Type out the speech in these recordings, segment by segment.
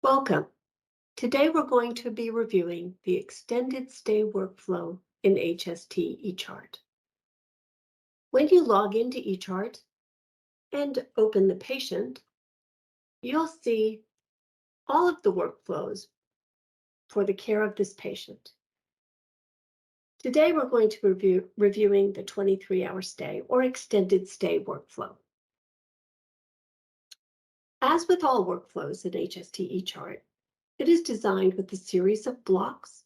Welcome. Today we're going to be reviewing the extended stay workflow in HST eChart. When you log into eChart and open the patient, you'll see all of the workflows for the care of this patient. Today we're going to be reviewing the 23-hour stay or extended stay workflow. As with all workflows in HST eChart, it is designed with a series of blocks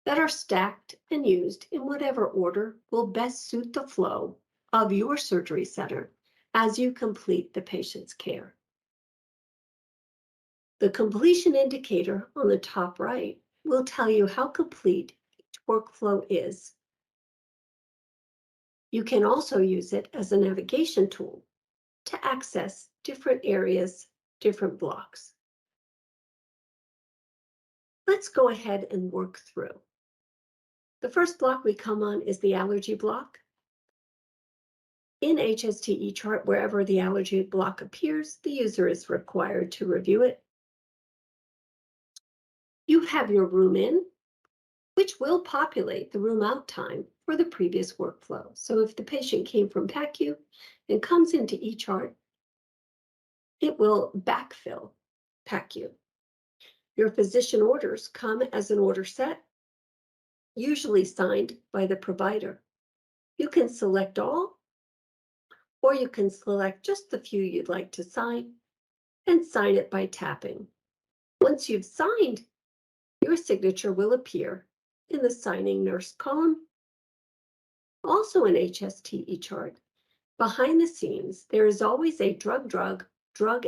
that are stacked and used in whatever order will best suit the flow of your surgery center as you complete the patient's care. The completion indicator on the top right will tell you how complete each workflow is. You can also use it as a navigation tool to access different areas, different blocks. Let's go ahead and work through. The first block we come on is the allergy block. In HST eChart, wherever the allergy block appears, the user is required to review it. You have your room in, which will populate the room out time for the previous workflow. So if the patient came from PACU and comes into eChart, it will backfill PACU. Your physician orders come as an order set, usually signed by the provider. You can select all, or you can select just the few you'd like to sign and sign it by tapping. Once you've signed, your signature will appear in the signing nurse column. Also in HST eChart, behind the scenes, there is always a drug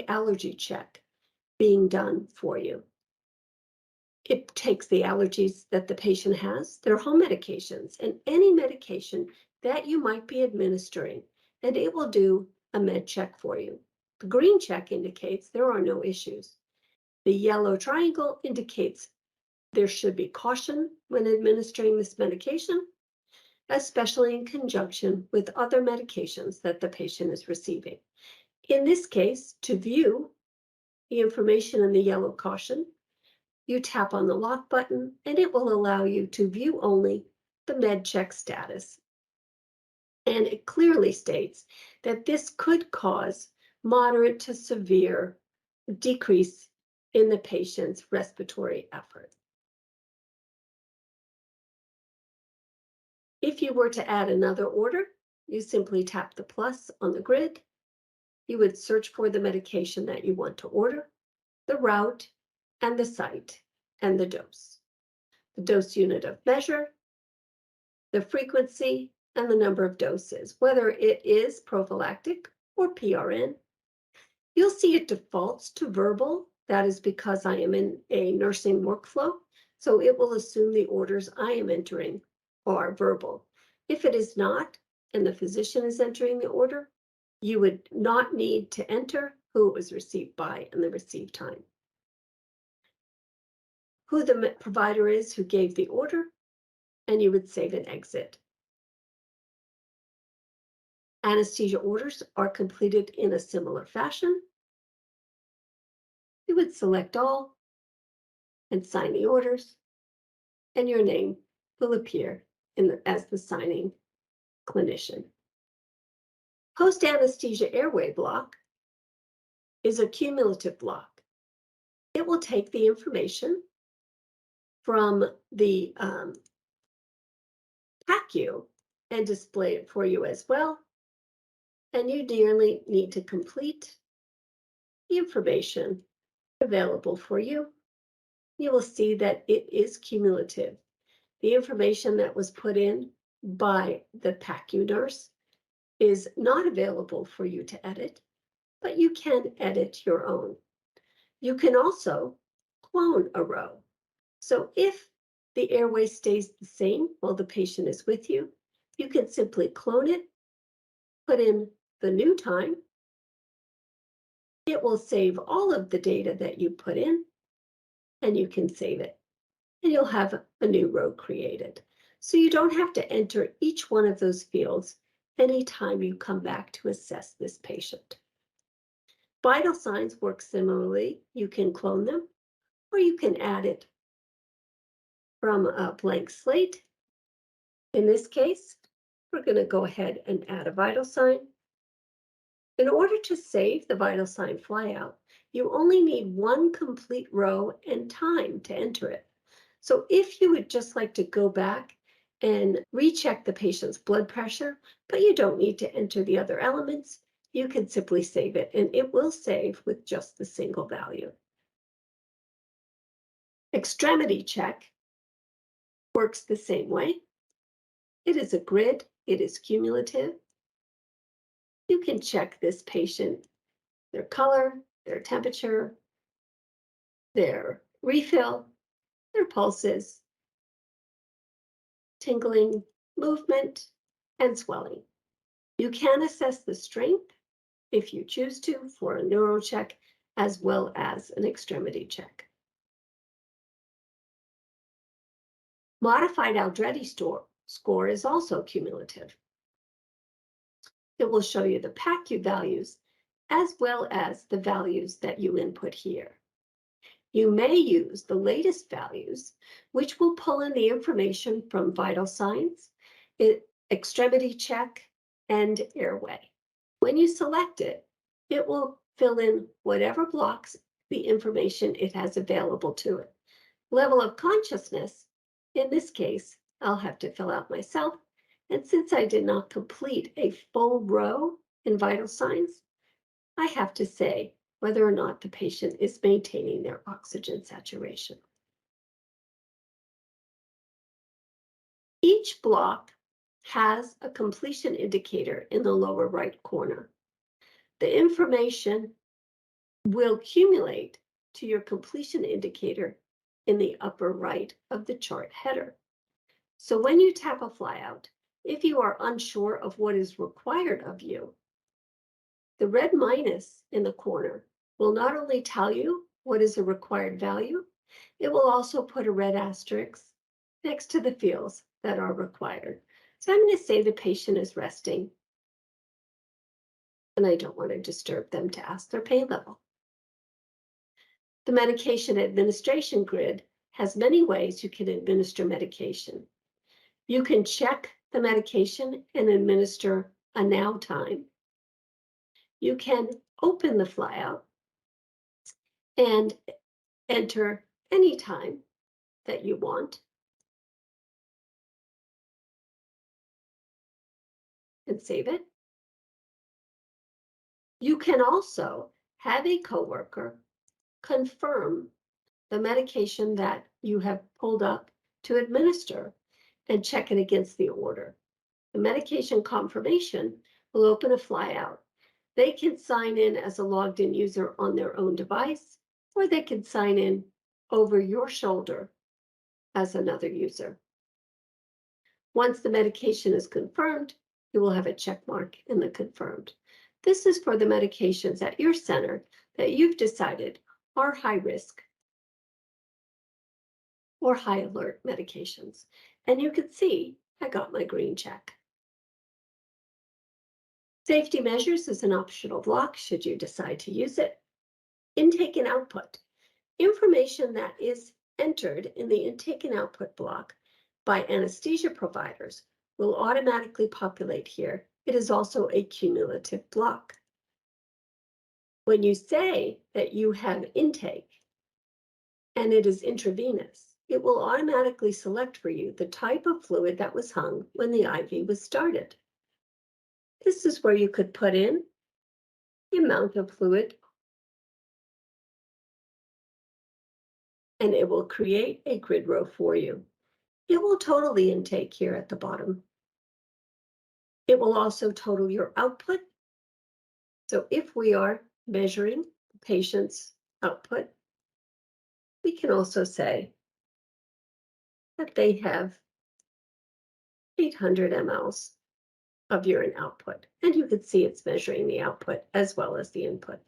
allergy check being done for you. It takes the allergies that the patient has, their home medications, and any medication that you might be administering, and it will do a med check for you. The green check indicates there are no issues. The yellow triangle indicates there should be caution when administering this medication, especially in conjunction with other medications that the patient is receiving. In this case, to view the information in the yellow caution, you tap on the lock button and it will allow you to view only the med check status. And it clearly states that this could cause moderate to severe decrease in the patient's respiratory effort. If you were to add another order, you simply tap the plus on the grid. You would search for the medication that you want to order, the route, and the site, and the dose unit of measure, the frequency, and the number of doses, whether it is prophylactic or PRN. You'll see it defaults to verbal. That is because I am in a nursing workflow, so it will assume the orders I am entering are verbal. If it is not, and the physician is entering the order, you would not need to enter who it was received by and the receive time, who the provider is who gave the order, and you would save and exit. Anesthesia orders are completed in a similar fashion. You would select all and sign the orders, and your name will appear as the signing clinician. Post-anesthesia airway block is a cumulative block. It will take the information from the PACU and display it for you as well. And you dearly need to complete the information available for you. You will see that it is cumulative. The information that was put in by the PACU nurse is not available for you to edit, but you can edit your own. You can also clone a row. So if the airway stays the same while the patient is with you, you can simply clone it, put in the new time. It will save all of the data that you put in, and you can save it. And you'll have a new row created. So you don't have to enter each one of those fields anytime you come back to assess this patient. Vital signs work similarly. You can clone them, or you can add it from a blank slate. In this case, we're going to go ahead and add a vital sign. In order to save the vital sign flyout, you only need one complete row and time to enter it. So if you would just like to go back and recheck the patient's blood pressure, but you don't need to enter the other elements, you can simply save it, and it will save with just the single value. Extremity check works the same way. It is a grid, it is cumulative. You can check this patient, their color, their temperature, their refill, their pulses, tingling, movement, and swelling. You can assess the strength if you choose to for a neuro check as well as an extremity check. Modified Aldrete score is also cumulative. It will show you the PACU values as well as the values that you input here. You may use the latest values, which will pull in the information from vital signs, extremity check, and airway. When you select it, it will fill in whatever blocks the information it has available to it. Level of consciousness, in this case, I'll have to fill out myself. And since I did not complete a full row in vital signs, I have to say whether or not the patient is maintaining their oxygen saturation. Each block has a completion indicator in the lower right corner. The information will accumulate to your completion indicator in the upper right of the chart header. So when you tap a flyout, if you are unsure of what is required of you, the red minus in the corner will not only tell you what is a required value, it will also put a red asterisk next to the fields that are required. So I'm going to say the patient is resting, and I don't want to disturb them to ask their pain level. The medication administration grid has many ways you can administer medication. You can check the medication and administer a now time. You can open the flyout and enter any time that you want and save it. You can also have a coworker confirm the medication that you have pulled up to administer and check it against the order. The medication confirmation will open a flyout. They can sign in as a logged in user on their own device, or they can sign in over your shoulder as another user. Once the medication is confirmed, you will have a check mark in the confirmed. This is for the medications at your center that you've decided are high risk or high alert medications. And you can see I got my green check. Safety measures is an optional block should you decide to use it. Intake and output. Information that is entered in the intake and output block by anesthesia providers will automatically populate here. It is also a cumulative block. When you say that you have intake and it is intravenous, it will automatically select for you the type of fluid that was hung when the IV was started. This is where you could put in the amount of fluid, and it will create a grid row for you. It will total the intake here at the bottom. It will also total your output. So if we are measuring the patient's output, we can also say that they have 800 mLs of urine output, and you can see it's measuring the output as well as the input.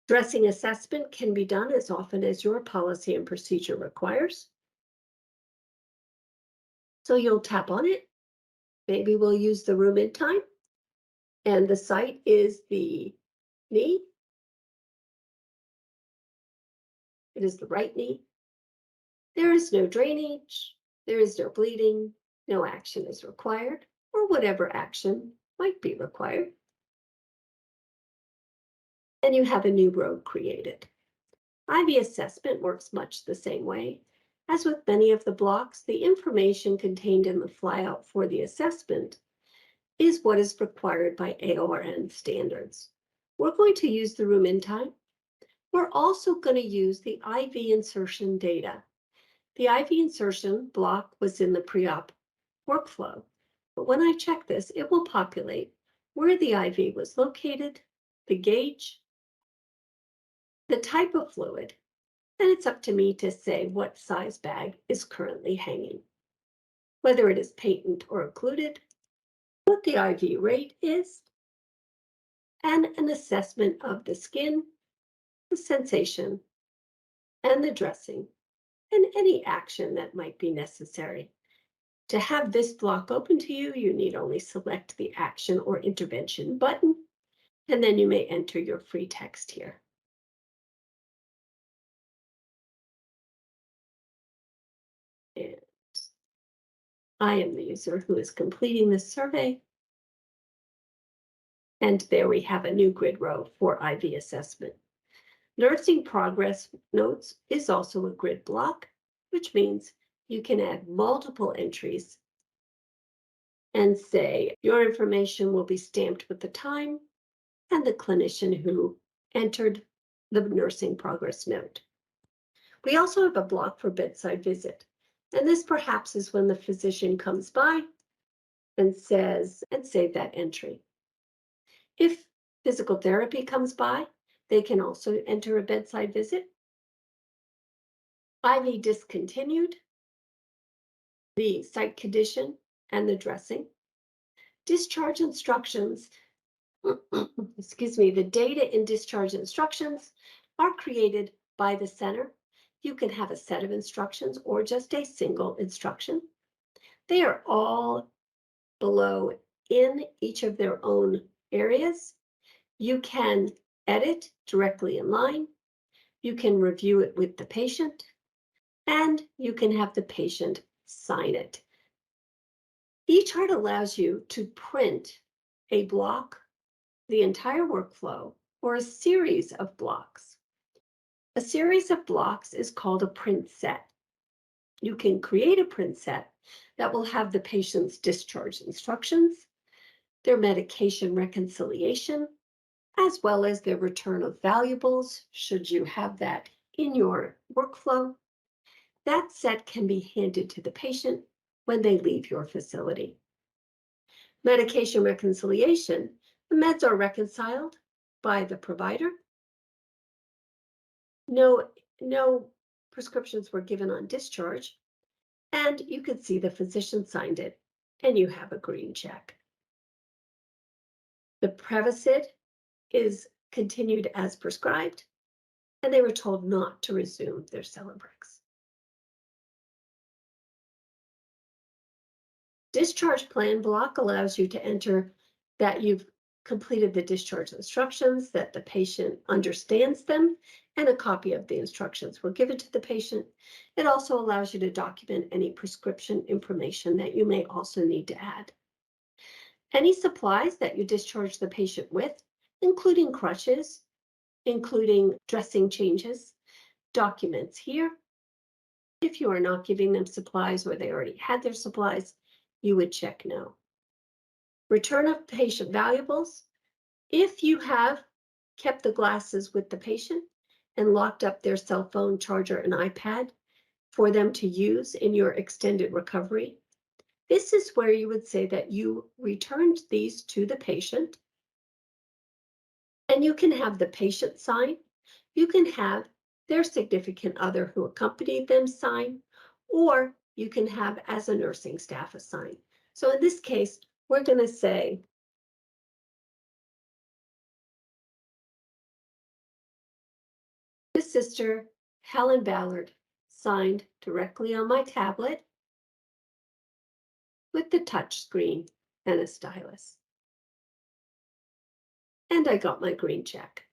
Dressing assessment can be done as often as your policy and procedure requires. So you'll tap on it. Maybe we'll use the room in time, and the site is the knee. It is the right knee. There is no drainage. There is no bleeding. No action is required, or whatever action might be required. And you have a new road created. IV assessment works much the same way. As with many of the blocks, the information contained in the flyout for the assessment is what is required by AORN standards. We're going to use the room in time. We're also going to use the IV insertion data. The IV insertion block was in the pre-op workflow, but when I check this, it will populate where the IV was located, the gauge, the type of fluid, and it's up to me to say what size bag is currently hanging, whether it is patent or occluded, what the IV rate is, and an assessment of the skin, the sensation, and the dressing, and any action that might be necessary. To have this block open to you, you need only select the action or intervention button, and then you may enter your free text here. And I am the user who is completing this survey. And there we have a new grid row for IV assessment. Nursing progress notes is also a grid block, which means you can add multiple entries and say your information will be stamped with the time and the clinician who entered the nursing progress note. We also have a block for bedside visit, and this perhaps is when the physician comes by and says, and save that entry. If physical therapy comes by, they can also enter a bedside visit. IV discontinued, the site condition, and the dressing. Discharge instructions, excuse me, the data in discharge instructions are created by the center. You can have a set of instructions or just a single instruction. They are all below in each of their own areas. You can edit directly in line. You can review it with the patient, and you can have the patient sign it. eChart allows you to print a block, the entire workflow, or a series of blocks. A series of blocks is called a print set. You can create a print set that will have the patient's discharge instructions, their medication reconciliation, as well as their return of valuables, should you have that in your workflow. That set can be handed to the patient when they leave your facility. Medication reconciliation, the meds are reconciled by the provider. No prescriptions were given on discharge, and you can see the physician signed it, and you have a green check. The Prevacid is continued as prescribed, and they were told not to resume their Celebrex. Discharge plan block allows you to enter that you've completed the discharge instructions, that the patient understands them, and a copy of the instructions were given to the patient. It also allows you to document any prescription information that you may also need to add. Any supplies that you discharge the patient with, including crutches, including dressing changes, documents here. If you are not giving them supplies or they already had their supplies, you would check no. Return of patient valuables. If you have kept the glasses with the patient and locked up their cell phone, charger, and iPad for them to use in your extended recovery, this is where you would say that you returned these to the patient, and you can have the patient sign. You can have their significant other who accompanied them sign, or you can have as a nursing staff assign. So in this case, we're going to say, this sister, Helen Ballard, signed directly on my tablet with the touch screen and a stylus. And I got my green check.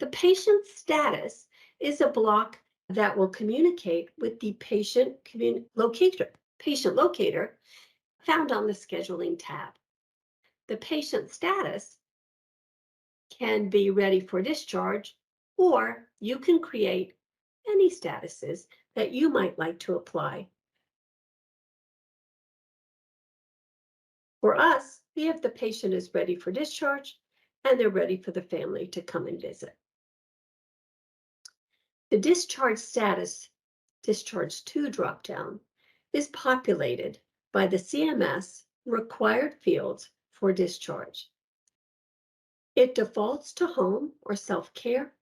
The patient's status is a block that will communicate with the patient locator found on the scheduling tab. The patient status can be ready for discharge, or you can create any statuses that you might like to apply. For us, we have the patient is ready for discharge and they're ready for the family to come and visit. The discharge status, discharge to dropdown, is populated by the CMS required fields for discharge. It defaults to home or self-care,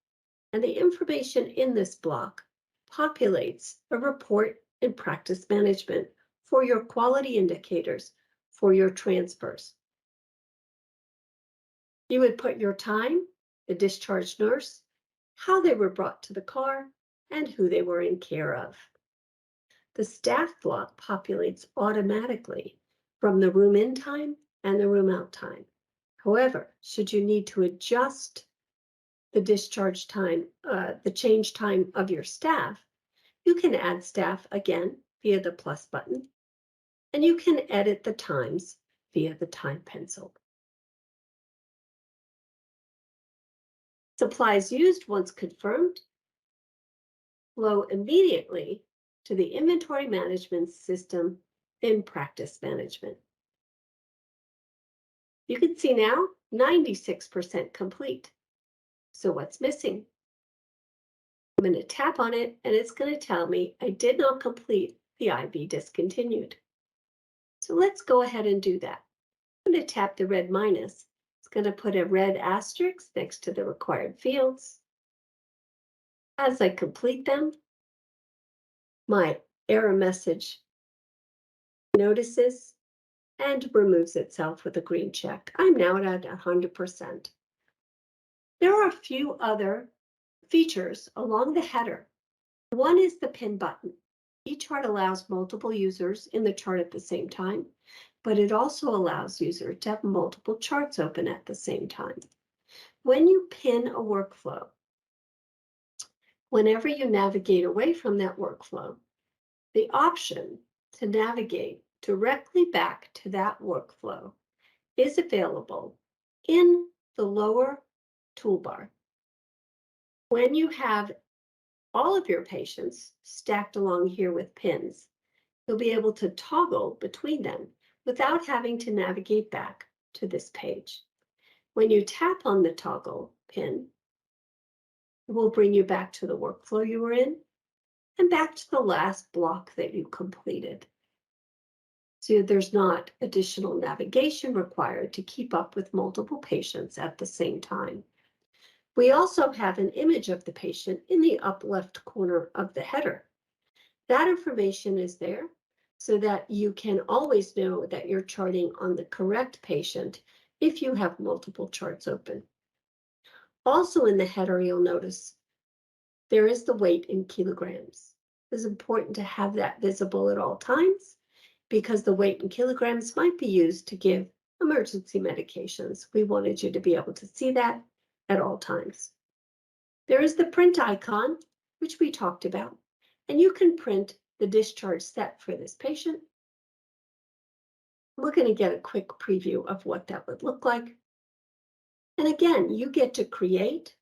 and the information in this block populates a report and practice management for your quality indicators for your transfers. You would put your time, the discharge nurse, how they were brought to the car, and who they were in care of. The staff block populates automatically from the room in time and the room out time. However, should you need to adjust the discharge time, the change time of your staff, you can add staff again via the plus button, and you can edit the times via the time pencil. Supplies used once confirmed flow immediately to the inventory management system in practice management. You can see now 96% complete. So what's missing? I'm going to tap on it and it's going to tell me I did not complete the IV discontinued. So let's go ahead and do that. I'm going to tap the red minus. It's going to put a red asterisk next to the required fields. As I complete them, my error message notices and removes itself with a green check. I'm now at 100%. There are a few other features along the header. One is the pin button. Each chart allows multiple users in the chart at the same time, but it also allows users to have multiple charts open at the same time. When you pin a workflow, whenever you navigate away from that workflow, the option to navigate directly back to that workflow is available in the lower toolbar. When you have all of your patients stacked along here with pins, you'll be able to toggle between them without having to navigate back to this page. When you tap on the toggle pin, it will bring you back to the workflow you were in and back to the last block that you completed. So there's not additional navigation required to keep up with multiple patients at the same time. We also have an image of the patient in the up left corner of the header. That information is there so that you can always know that you're charting on the correct patient if you have multiple charts open. Also in the header, you'll notice there is the weight in kilograms. It's important to have that visible at all times because the weight in kilograms might be used to give emergency medications. We wanted you to be able to see that at all times. There is the print icon, which we talked about, and you can print the discharge set for this patient. We're going to get a quick preview of what that would look like. And again, you get to create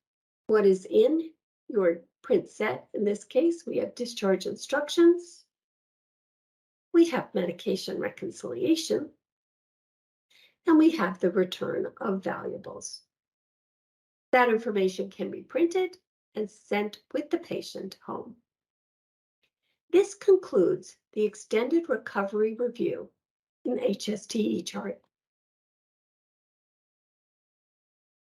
what is in your print set. In this case, we have discharge instructions. We have medication reconciliation. And we have the return of valuables. That information can be printed and sent with the patient home. This concludes the extended recovery review in HST chart.